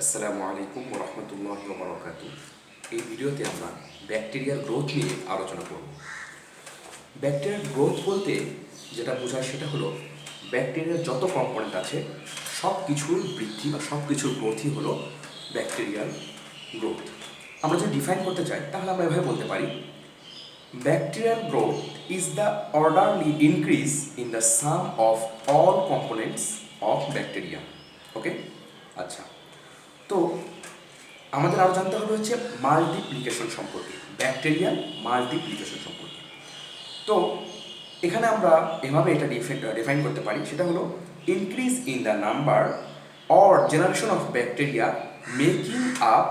আসসালামু আলাইকুম ওয়া রাহমাতুল্লাহি ওয়া বারাকাতুহু। এই ভিডিওতে আমরা ব্যাকটেরিয়াল গ্রোথ নিয়ে আলোচনা করব। ব্যাকটেরিয়াল গ্রোথ বলতে যেটা বোঝায় সেটা হলো ব্যাকটেরিয়ার যত কম্পোনেন্ট আছে সব কিছুর বৃদ্ধি বা সব কিছুর গ্রোথই হলো ব্যাকটেরিয়াল গ্রোথ। আমরা যদি ডিফাইন করতে চাই তাহলে আমরা এভাবে বলতে পারি, bacterial growth is the orderly increase in the sum of all components of bacteria. Okay, আচ্ছা। তো আমাদের আরও জানতে হবে হচ্ছে মাল্টিপ্লিকেশন সম্পর্কে, ব্যাকটেরিয়াল মাল্টিপ্লিকেশন সম্পর্কে। তো এখানে আমরা এভাবে এটা ডিফাইন করতে পারি, সেটা হলো increase in the number or generation of bacteria making up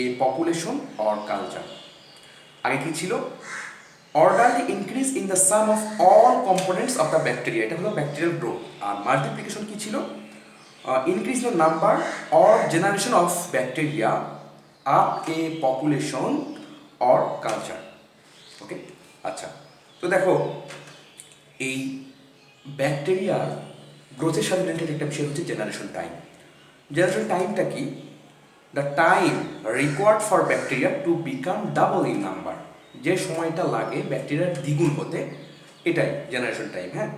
a population or culture. আগে কি ছিল? Orderly increase in the sum of all components of the bacteria, এটা হলো ব্যাকটেরিয়াল গ্রোথ। আর মাল্টিপ্লিকেশন কি ছিল? Increase the number or generation of bacteria up a population or culture. Okay, আচ্ছা। তো দেখো, এই ব্যাকটেরিয়ার গ্রোথের সাথে রিলেটেড একটা বিষয় হচ্ছে জেনারেশন টাইম। জেনারেশন টাইমটা কি? The time required for bacteria to become double in number, যে সময়টা লাগে ব্যাকটেরিয়ার দ্বিগুণ হতে, এটাই জেনারেশন টাইম। হ্যাঁ,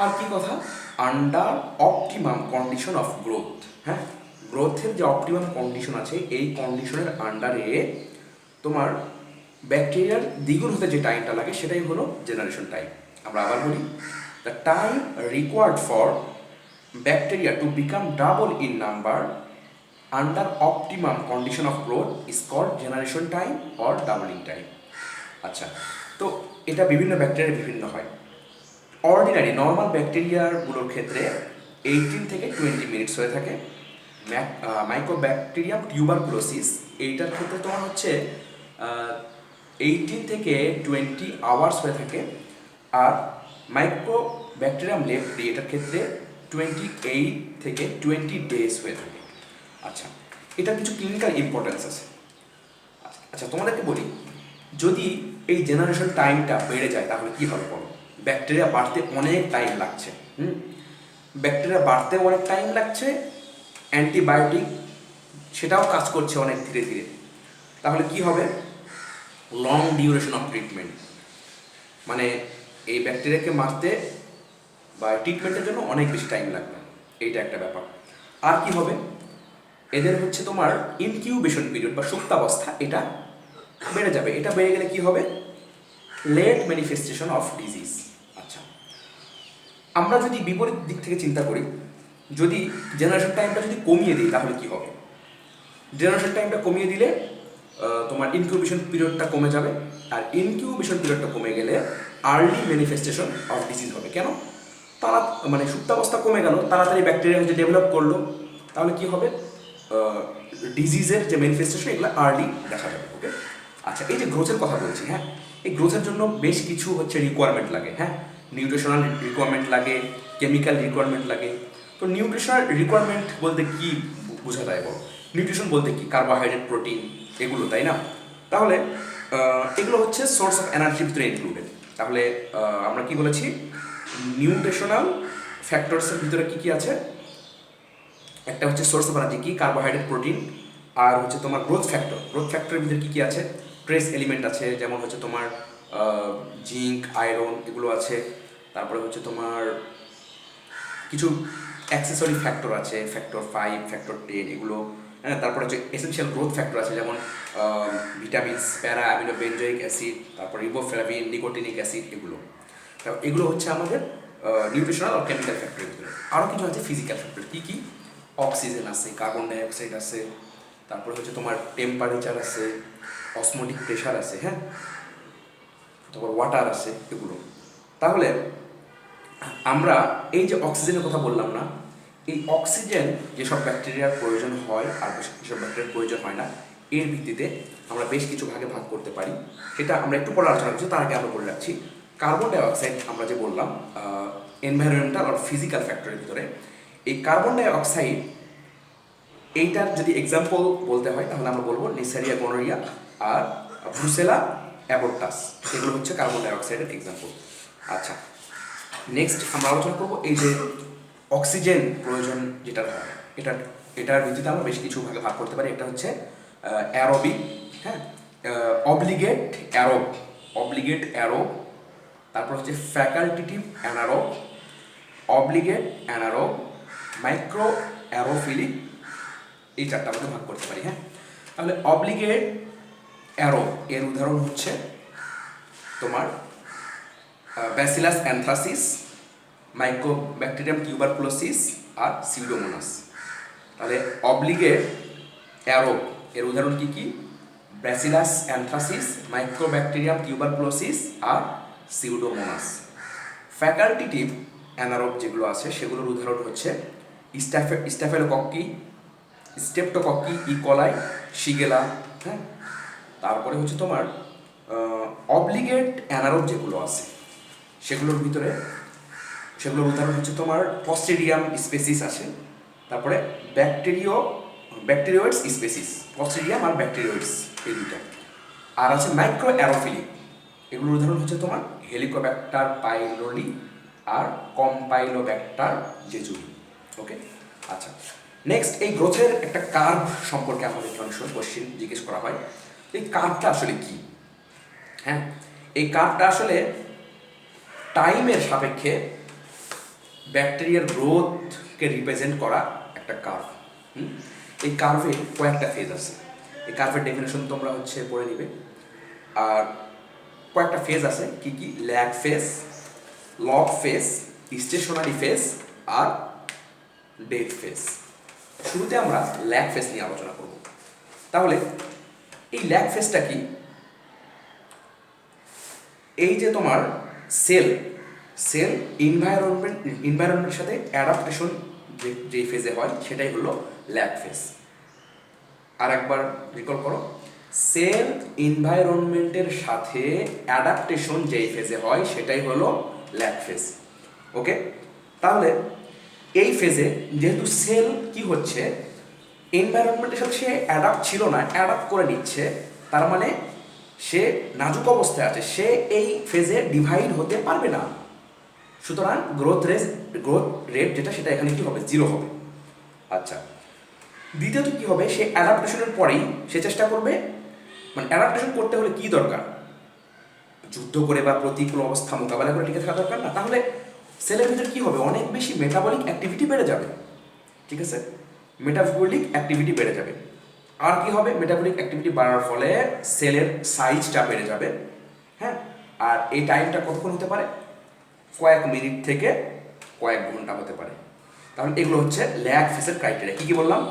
আর কি কথা? Under optimum condition of growth. হ্যাঁ, গ্রোথের যে অপটিমাম কন্ডিশন আছে এই কন্ডিশনের আন্ডারে তোমার ব্যাকটেরিয়ার দ্বিগুণ হতে যে টাইমটা লাগে সেটাই হলো জেনারেশন টাইম। আমরা আবার বলি, the time required for bacteria to become double in number under optimum condition of growth is called generation time or doubling time. আচ্ছা, তো এটা বিভিন্ন ব্যাকটেরিয়া বিভিন্ন হয়। অর্ডিনারি নর্মাল ব্যাকটেরিয়াগুলোর ক্ষেত্রে 18 থেকে 20 মিনিটস হয়ে থাকে। মাইক্রোব্যাকটেরিয়াম টিউবারকুলোসিস এইটার ক্ষেত্রে তোমার হচ্ছে 18 থেকে 20 আওয়ার্স হয়ে থাকে। আর মাইক্রোব্যাকটেরিয়াম লেপ্রি এটার ক্ষেত্রে 28 থেকে 20 ডেজ হয়ে থাকে। আচ্ছা, এটার কিছু ক্লিনিক্যাল ইম্পর্টেন্স আছে। আচ্ছা, তোমাদেরকে বলি, যদি এই জেনারেশন টাইমটা বেড়ে যায় তাহলে কি হবে বলো? ব্যাকটেরিয়া বাড়তে অনেক টাইম লাগছে। ব্যাকটেরিয়া বাড়তে অনেক টাইম লাগছে, অ্যান্টিবায়োটিক সেটাও কাজ করছে অনেক ধীরে ধীরে। তাহলে কি হবে? লং ডিউরেশন অফ ট্রিটমেন্ট, মানে এই ব্যাকটেরিয়াকে মারতে বা ট্রিটমেন্টের জন্য অনেক বেশি টাইম লাগবে, এইটা একটা ব্যাপার। আর কি হবে? এদের হচ্ছে তোমার ইনকিউবেশন পিরিয়ড বা সুপ্তাবস্থা এটা বেড়ে যাবে। এটা বেড়ে গেলে কি হবে? Late manifestation of disease. আচ্ছা, আমরা যদি বিপরীত দিক থেকে চিন্তা করি, যদি জেনারেশন টাইমটা যদি কমিয়ে দিই তাহলে কি হবে? জেনারেশন টাইমটা কমিয়ে দিলে তোমার ইনকিউবেশন পিরিয়ডটা কমে যাবে। আর ইনকিউবেশন পিরিয়ডটা কমে গেলে আর্লি ম্যানিফেস্টেশন অফ ডিজিজ হবে। কেন? তারা মানে সুপ্তাবস্থা কমে গেল, তাড়াতাড়ি ব্যাকটেরিয়া হচ্ছে ডেভেলপ করলো, তাহলে কি হবে? ডিজিজের যে ম্যানিফেস্টেশন এগুলো আর্লি দেখা যাবে। ওকে, আচ্ছা, এই যে গ্রোথের কথা বলছি, হ্যাঁ, এই গ্রোথের জন্য বেশ কিছু হচ্ছে রিকোয়ারমেন্ট লাগে। হ্যাঁ, নিউট্রিশনাল রিকোয়ারমেন্ট লাগে, কেমিক্যাল রিকোয়ারমেন্ট লাগে। তো নিউট্রিশনাল রিকোয়ারমেন্ট বলতে কি বোঝা যায় বলো? নিউট্রিশন বলতে কি? কার্বোহাইড্রেট, প্রোটিন, এগুলো, তাই না? তাহলে এগুলো হচ্ছে সোর্স অফ এনার্জির ভিতরে ইনক্লুডেড। তাহলে আমরা কি বলেছি? নিউট্রিশনাল ফ্যাক্টরসের ভিতরে কি কি আছে? একটা হচ্ছে সোর্স অফ এনার্জি, কি? Carbohydrate, protein. আর হচ্ছে তোমার গ্রোথ ফ্যাক্টর। গ্রোথ ফ্যাক্টরের ভিতরে কি কি আছে? ট্রেস এলিমেন্ট আছে, যেমন হচ্ছে তোমার জিঙ্ক, আয়রন, এগুলো আছে। তারপরে হচ্ছে তোমার কিছু অ্যাক্সেসরি ফ্যাক্টর আছে, ফ্যাক্টর 5, ফ্যাক্টর 10, এগুলো। হ্যাঁ, তারপরে হচ্ছে এসেনশিয়াল গ্রোথ ফ্যাক্টর আছে, যেমন ভিটামিনস, প্যারা অ্যামিনো বেঞ্জোইক অ্যাসিড, তারপর রিবোফ্লাভিন, নিকোটিনিক অ্যাসিড, এগুলো। এগুলো হচ্ছে আমাদের নিউট্রিশনাল আর কেমিক্যাল ফ্যাক্টরের ভিতরে। আরও কিছু আছে ফিজিক্যাল ফ্যাক্টর। কী কী? অক্সিজেন আছে, কার্বন ডাইঅক্সাইড আছে, তারপরে হচ্ছে তোমার টেম্পারেচার আছে, অসমোটিক প্রেশার আছে, হ্যাঁ, তারপর ওয়াটার আছে, এগুলো। তাহলে আমরা এই যে অক্সিজেনের কথা বললাম না, এই অক্সিজেন যেসব ব্যাকটেরিয়ার প্রয়োজন হয় আর যেসব ব্যাকটেরিয়ার প্রয়োজন হয় না, এর ভিত্তিতে আমরা বেশ কিছু ভাগে ভাগ করতে পারি। সেটা আমরা একটু পরে আলোচনা করছি, তার আগে আমরা বলে রাখছি, কার্বন ডাইঅক্সাইড আমরা যে বললাম এনভায়রনমেন্টাল আর ফিজিক্যাল ফ্যাক্টরের ভিতরে, এই কার্বন ডাইঅক্সাইড এইটার যদি এক্সাম্পল বলতে হয় তাহলে আমরা বলবো নেসারিয়া গনোরিয়া আর ব্রুসেলা অ্যাবর্টাস, এগুলো হচ্ছে কার্বন ডাইঅক্সাইডের এক্সাম্পল। আচ্ছা, নেক্সট আমরা আলোচনা করবো এই যে অক্সিজেন প্রয়োজন যেটার হয়, এটার ভিত্তিতে আমরা বেশ কিছু ভাগে ভাগ করতে পারি। একটা হচ্ছে অ্যারোবিক, হ্যাঁ, অব্লিগেট অ্যারোব, তারপর হচ্ছে ফ্যাকাল্টেটিভ অ্যানারোব, অব্লিগেট অ্যানারোব, মাইক্রো অ্যারোফিলিক, এই চারটা মধ্যে ভাগ করতে পারি। হ্যাঁ, তাহলে অব্লিগেট অ্যারোব এর উদাহরণ হচ্ছে তোমার ব্যাসিলাস অ্যানথ্রাসিস, মাইক্রোব্যাকটেরিয়াম টিউবারকুলোসিস আর সিউডোমোনাস। তাহলে অব্লিগেট অ্যারোব এর উদাহরণ কি কি? ব্যাসিলাস অ্যানথ্রাসিস, মাইক্রোব্যাকটেরিয়াম টিউবারকুলোসিস আর সিউডোমোনাস। ফ্যাকাল্টেটিভ অ্যানারোব যেগুলো আছে সেগুলোর উদাহরণ হচ্ছে স্ট্যাফিলোকক্কি, স্টেপটোকক্কি, ইকোলাই, শিগেলা। হ্যাঁ, তারপরে হচ্ছে তোমার অব্লিগেট অ্যানারোব যেগুলো আছে সেগুলোর সেগুলোর উদাহরণ হচ্ছে তোমার ক্লস্ট্রিডিয়াম স্পেসিস আছে, তারপরে ব্যাকটেরিওয়েডস স্পেসিস, ক্লস্ট্রিডিয়াম আর ব্যাকটেরিওয়েডস, এই দুইটা। আর আছে মাইক্রো অ্যারোফিলিক, এগুলোর উদাহরণ হচ্ছে তোমার হেলিকোব্যাক্টার পাইলোরি আর কম্পাইলোব্যাক্টার জেজুরি। ওকে, আচ্ছা, নেক্সট এই গ্রোথের একটা কার্ভ সম্পর্কে আমাদের অনেক কোশ্চেন জিজ্ঞেস করা হয়। এই কার্ভটা আসলে কি? হ্যাঁ, এই কার্ভটা আসলে টাইমের সাপেক্ষে ব্যাকটেরিয়ার গ্রোথকে রিপ্রেজেন্ট করা একটা কার্ভ। এই কার্ভে কয়েকটা ফেজ আছে। এই কার্ভের ডেফিনেশন তোমরা হচ্ছে পড়ে নিবে। আর কয়েকটা ফেজ আছে, কি কি? Lag phase, log phase, stationary phase আর ডেথ ফেজ। শুরুতে আমরা ল্যাগ ফেজ নিয়ে আলোচনা করব। তাহলে এই ল্যাগ ফেজটা কি? এই যে তোমার সেল এনভায়রনমেন্টের সাথে অ্যাডাপ্টেশন যে ফেজে হয় সেটাই হলো ল্যাগ ফেজ। আর একবার রিকল করো, সেল এনভায়রনমেন্টের সাথে অ্যাডাপ্টেশন যেই ফেজে হয় সেটাই হলো ল্যাগ ফেজ। ওকে, তাহলে এই ফেজে যেহেতু সেল কি হচ্ছে, এনভায়রনমেন্টের সাথে সে অ্যাডাপ্ট ছিল না, অ্যাডাপ্ট করে নিচ্ছে, তার মানে সে নাজুক অবস্থায় আছে, সে এই ফেজে ডিভাইড হতে পারবে না। সুতরাং গ্রোথ রেট যেটা সেটা এখানে কি হবে? 0 হবে। আচ্ছা, দ্বিতীয়ত কি হবে? সে অ্যাডাপ্টেশনের পরেই সে চেষ্টা করবে, মানে অ্যাডাপ্টেশন করতে হলে কি দরকার? যুদ্ধ করে বা প্রতিকূল অবস্থা মোকাবেলা করে টিকে থাকা দরকার না। তাহলে সেলের ভিতরে কি হবে? অনেক বেশি মেটাবলিক অ্যাক্টিভিটি বেড়ে যাবে। ঠিক আছে, মেটাবলিক অ্যাক্টিভিটি বেড়ে যাবে। আর কি হবে? মেটাবলিক অ্যাক্টিভিটি বাড়ার ফলে সেলের সাইজটা বেড়ে যাবে। হ্যাঁ, আর এই টাইমটা কতক্ষণ হতে পারে? কয়েক মিনিট থেকে কয়েক ঘন্টা হতে পারে। তাহলে এগুলো হচ্ছে ল্যাগ ফেজের ক্রাইটেরিয়া। কী কী বললাম?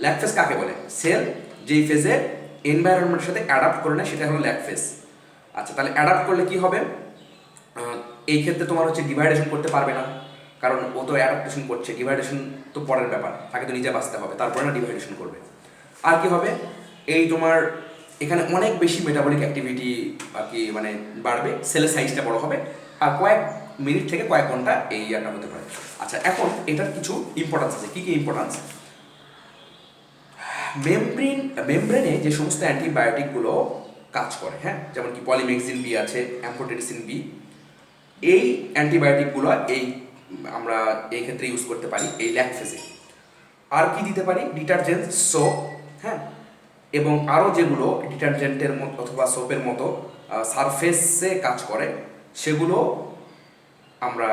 ল্যাগ ফেজ কাকে বলে? সেল যেই ফেজে এনভায়রনমেন্টের সাথে অ্যাডাপ্ট করে নেয় সেটা হলো ল্যাগ ফেজ। আচ্ছা, তাহলে অ্যাডাপ্ট করলে কি হবে? এই ক্ষেত্রে তোমার হচ্ছে ডিভাইডেশন করতে পারবে না, কারণ ও তো অ্যাডাপ্টেশন করছে। ডিভাইডেশন তো পরের ব্যাপার, আগে তো নিজে বাঁচতে হবে, তারপরে না ডিভাইডেশন করবে। আর কি হবে? এই তোমার এখানে অনেক বেশি মেটাবলিক অ্যাক্টিভিটি আর কি মানে বাড়বে, সেলের সাইজটা বড় হবে, আর কয়েক মিনিট থেকে কয়েক ঘন্টা এই ইয়ারটা হতে পারে। আচ্ছা, এখন এটার কিছু ইম্পর্টেন্স আছে। কী কী ইম্পর্টেন্স? মেমব্রেনে যে সমস্ত অ্যান্টিবায়োটিকগুলো কাজ করে, হ্যাঁ, যেমন কি পলিমেক্সিন বি আছে, অ্যাম্ফোটেরিসিন বি, এই অ্যান্টিবায়োটিকগুলো আমরা এই ক্ষেত্রে ইউজ করতে পারি এই ল্যাগ ফেজে। আর কি দিতে পারি? ডিটারজেন্ট, সোপ, হ্যাঁ, এবং আরও যেগুলো ডিটারজেন্টের মতো অথবা সোপের মতো সারফেসে কাজ করে সেগুলো আমরা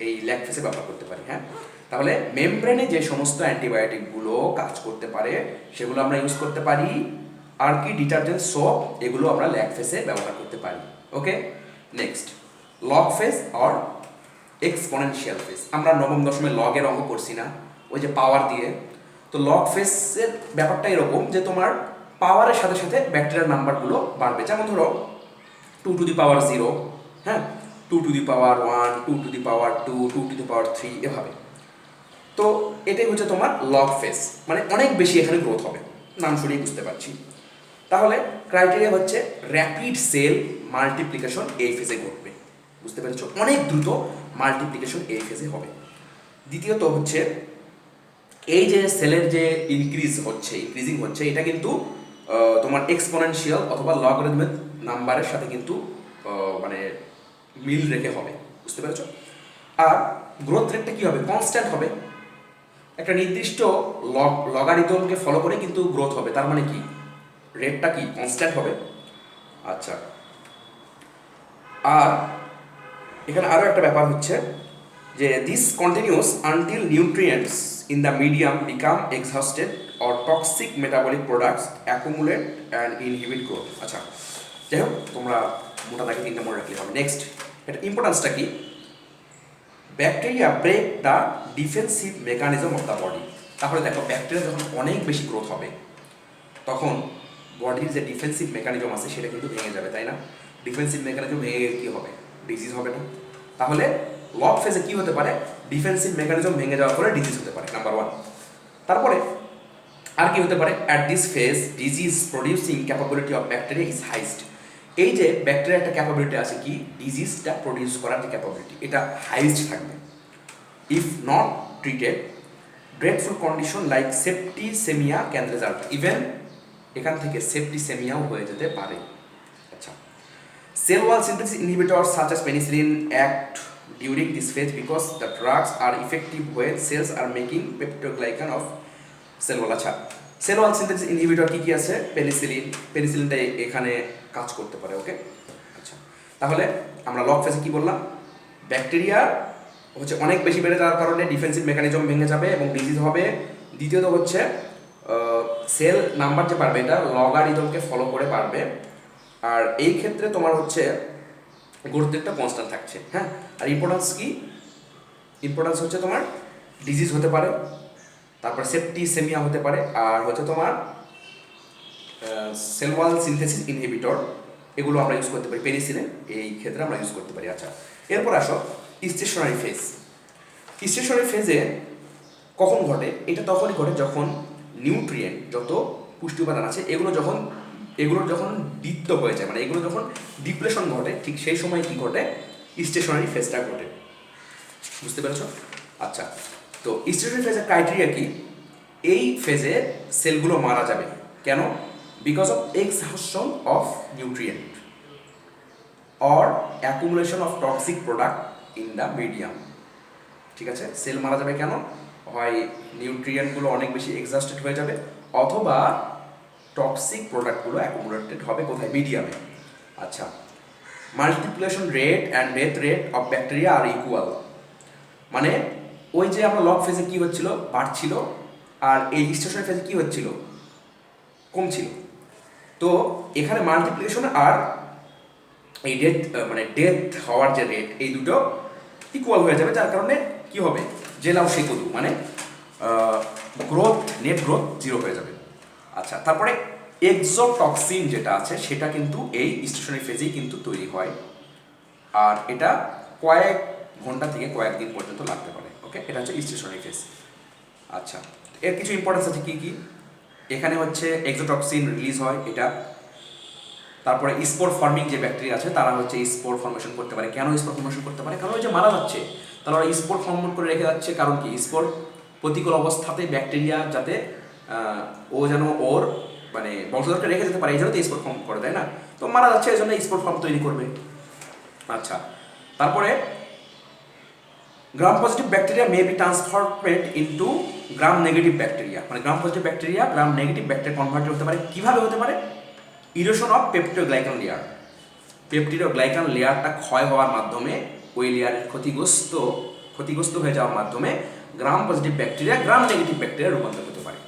এই ল্যাগ ফেজে ব্যবহার করতে পারি। হ্যাঁ, তাহলে মেমব্রেনে যে সমস্ত অ্যান্টিবায়োটিকগুলো কাজ করতে পারে সেগুলো আমরা ইউজ করতে পারি। আর কি? ডিটারজেন্ট, সোপ, এগুলো আমরা ল্যাগ ফেজে ব্যবহার করতে পারি। ওকে, নেক্সট লগ ফেজ আর এক্সপোনেনশিয়াল ফেজ। আমরা নবম দশমে লগের অঙ্ক করছি না, ওই যে পাওয়ার দিয়ে। তো লগ ফেজের ব্যাপারটা এরকম যে তোমার পাওয়ারের সাথে সাথে ব্যাকটেরিয়ার নাম্বারগুলো বাড়বে। যেমন ধরো 2⁻0, হ্যাঁ, 2⁻1, 2⁻2, 2⁻3, এভাবে। তো এটাই হচ্ছে তোমার লগ ফেজ, মানে অনেক বেশি এখানে গ্রোথ হবে, নাম শুনেই বুঝতে পারছি। তাহলে ক্রাইটেরিয়া হচ্ছে র্যাপিড সেল মাল্টিপ্লিকেশন এই ফেজে ঘটবে। বুঝতে পেরেছো? অনেক দ্রুত মাল্টিপ্লিকেশন এই ফেজে হবে। দ্বিতীয়ত হচ্ছে এই যে সেলের যে ইনক্রিজিং হচ্ছে, এটা কিন্তু তোমার এক্সপোনেনশিয়াল অথবা লগারিদমিক নাম্বারের সাথে কিন্তু মানে মিল রেখে হবে। বুঝতে পেরেছো? আর গ্রোথ রেটটা কী হবে, কনস্ট্যান্ট হবে, একটা নির্দিষ্ট লগারিদমকে ফলো করে কিন্তু গ্রোথ হবে, তার মানে কি রেটটা কি কনস্ট্যান্ট হবে। আচ্ছা, আর এখানে আরও একটা ব্যাপার হচ্ছে যে this continuous until nutrients in the medium become exhausted or toxic metabolic products accumulate and inhibit growth. আচ্ছা, যাই হোক তোমরা মোটা দাগে তিনটা মনে রাখলে হবে। নেক্সট, এটা ইম্পর্টেন্সটা কি, bacteria break the defensive mechanism of the body. তাহলে দেখো ব্যাকটেরিয়া যখন অনেক বেশি গ্রোথ হবে তখন বডির যে ডিফেন্সিভ মেকানিজম আছে সেটা কিন্তু ভেঙে যাবে, তাই না? ডিফেন্সিভ মেকানিজম ভেঙে গেলে কী হবে, ডিজিজ হবে না? তাহলে লগ ফেজে কী হতে পারে, ডিফেন্সিভ মেকানিজম ভেঙে যাওয়ার পরে ডিজিজ হতে পারে, নাম্বার ওয়ান। তারপরে আর কি হতে পারে, at this phase disease producing capability of bacteria is highest. এই যে ব্যাকটেরিয়া একটা ক্যাপাবিলিটি আছে কি, ডিজিজটা প্রডিউস করার যে ক্যাপাবিলিটি, এটা হাইস্ট থাকবে। If not treated dreadful condition like septicaemia can result, even এখান থেকে সেপ্টিসেমিয়াও হয়ে যেতে পারে। আচ্ছা, cell wall synthesis inhibitor such as penicillin act during this phase because the drugs are effective when cells are making peptidoglycan of cell wall. আচ্ছা, cell wall synthesis inhibitor কি কি আছে, পেনিসিলিনটা এখানে কাজ করতে পারে। ওকে, আচ্ছা, তাহলে আমরা লগ ফেজে কি বললাম, ব্যাকটেরিয়া হচ্ছে অনেক বেশি বেড়ে যাওয়ার কারণে ডিফেন্সিভ মেকানিজম ভেঙে যাবে এবং ডিজিজ হবে। দ্বিতীয়ত হচ্ছে সেল নাম্বার যে পারবে এটা লগারিদমকে ফলো করে পারবে, আর এই ক্ষেত্রে তোমার হচ্ছে গ্রোথ রেটটা কনস্ট্যান্ট থাকছে। হ্যাঁ, আর ইম্পর্টেন্স কি, ইম্পর্টেন্স হচ্ছে তোমার ডিজিজ হতে পারে, তারপর সেপ্টিসেমিয়া হতে পারে, আর হচ্ছে তোমার সেল ওয়াল সিনথেসিস ইনহিবিটর, এগুলো আমরা ইউজ করতে পারি, পেনিসিলিন এই ক্ষেত্রে আমরা ইউজ করতে পারি। আচ্ছা, এরপর আসো স্টেশনারি ফেজ। স্টেশনারি ফেজে কখন ঘটে, এটা তখনই ঘটে যখন নিউট্রিয়েন্ট, যত পুষ্টি উপাদান আছে এগুলোর যখন দ্বিত্ব হয়ে যায়, মানে এগুলো যখন ডিপ্লেশন ঘটে, ঠিক সেই সময় কি ঘটে, স্টেশনারি ফেজটা ঘটে। বুঝতে পেরেছো? আচ্ছা, তো স্টেশনারি ফেজের ক্রাইটেরিয়া কি, এই ফেজে সেলগুলো মারা যাবে কেন, because of exhaustion of nutrient or accumulation of toxic product in the medium. ঠিক আছে, সেল মারা যাবে কেন, হয় নিউট্রিয়েন্টগুলো অনেক বেশি এক্সহাস্টেড হয়ে যাবে, অথবা টক্সিক প্রোডাক্টগুলো অ্যাকুমুলেটেড হবে কোথায়, মিডিয়ামে। আচ্ছা, multiplication rate and death rate of bacteria are equal, মানে ওই যে আমরা লগ ফেজে কী হচ্ছিল, বাড়ছিল, আর এই স্টেশনারি ফেজে কী হচ্ছিল, কমছিল। তো এখানে মাল্টিপ্লিকেশন আর এই ডেথ হওয়ার যে রেট, এই দুটো ইকুয়াল হয়ে যাবে, যার কারণে কি হবে, জেলাও সে কদু, মানে নেট গ্রোথ জিরো হয়ে যাবে। আচ্ছা, তারপরে এক্সোটক্সিন যেটা আছে সেটা কিন্তু এই স্টেশনারি ফেজেই কিন্তু তৈরি হয়, আর এটা কয়েক ঘন্টা থেকে কয়েকদিন পর্যন্ত লাগতে পারে। ওকে, এটা হচ্ছে স্টেশনারি ফেজ। আচ্ছা, এর কিছু ইম্পর্টেন্স আছে কি কি, এখানে হচ্ছে এক্সোটক্সিন রিলিজ হয় এটা, তারপরে স্পোর ফর্মিং যে ব্যাকটেরিয়া আছে তারা হচ্ছে স্পোর ফর্মেশন করতে পারে। কেন স্পোর ফর্মেশন করতে পারে, কারণ ওই যে মারা যাচ্ছে, তারা ওরা স্পোর ফর্ম করে রেখে যাচ্ছে, কারণ কি, স্পোর প্রতিকূল অবস্থাতে ব্যাকটেরিয়া যাতে ও যেন ওর মানে বংশধরকে রেখে যেতে পারে, এই জন্য তো স্পোর ফর্ম করে, তাই না? তো মারা যাচ্ছে, এই জন্য স্পোর ফর্ম তৈরি করবে। আচ্ছা, তারপরে gram positive bacteria may be transformed into gram negative bacteria, মানে gram positive bacteria gram negative bacteria convert হতে পারে। কীভাবে হতে পারে, erosion of peptidoglycan layer, peptidoglycan লেয়ারটা ক্ষয় হওয়ার মাধ্যমে, ওই লেয়ারের ক্ষতিগ্রস্ত হয়ে যাওয়ার মাধ্যমে গ্রাম positive bacteria gram negative bacteria রূপান্তর হতে পারে।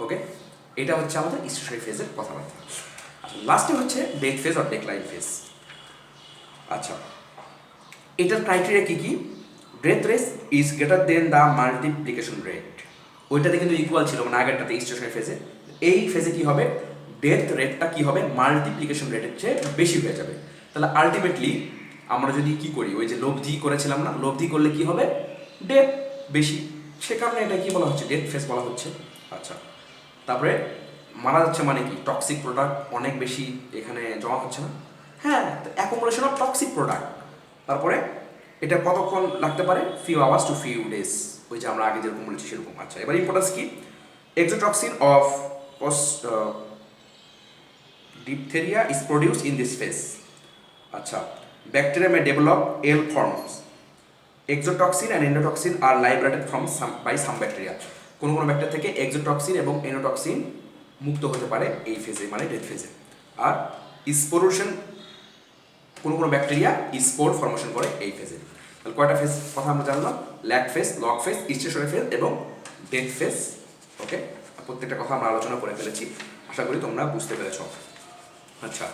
ওকে, এটা হচ্ছে আমাদের স্টেশনারি ফেজের কথাবার্তা। আচ্ছা, লাস্টে হচ্ছে death phase or decline phase. আচ্ছা, এটার ক্রাইটেরিয়া কী কী, death rate is greater than the multiplication rate, ওইটাতে কিন্তু ইকুয়াল ছিল, মানে আগেরটাতে স্টেশনারি ফেজে। এই ফেজে কী হবে, ডেথ রেটটা কী হবে, মাল্টিপ্লিকেশন রেটের চেয়ে বেশি হয়ে যাবে। তাহলে আলটিমেটলি আমরা যদি কী করি, ওই যে লব্ধি করেছিলাম না, লব্ধি করলে কী হবে, ডেথ বেশি, সে কারণে এটা কী বলা হচ্ছে, ডেথ ফেজ বলা হচ্ছে। আচ্ছা, তারপরে মারা যাচ্ছে মানে কি, টক্সিক প্রোডাক্ট অনেক বেশি এখানে জমা হচ্ছে না, হ্যাঁ, অ্যাকুমুলেশন অফ টক্সিক প্রোডাক্ট। তারপরে এটা কতক্ষণ লাগতে পারে, few hours to few days, ওই যে আমরা আগে যেরকম বলেছি সেরকম। আচ্ছা, এবার ইম্পর্টেন্স কি, exotoxin of diphtheria is produced in this phase. আচ্ছা, bacteria may develop L forms, exotoxin and endotoxin are liberated from by some bacteria. কোনো কোনো ব্যাকটেরিয়া থেকে এক্সোটক্সিন এবং এন্ডোটক্সিন মুক্ত হতে পারে এই ফেজে, মানে ডেথ ফেজে। আর স্পোরেশন, কোনো কোনো ব্যাকটেরিয়া স্পোর ফর্মেশন করে এই ফেজে। তাহলে কয়টা ফেজ কথা আমরা জানলাম? Lag phase, log phase, stationary phase এবং ডেথ ফেজ। ওকে, প্রত্যেকটা কথা আমরা আলোচনা করে ফেলেছি, আশা করি তোমরা বুঝতে পেরেছ। আচ্ছা।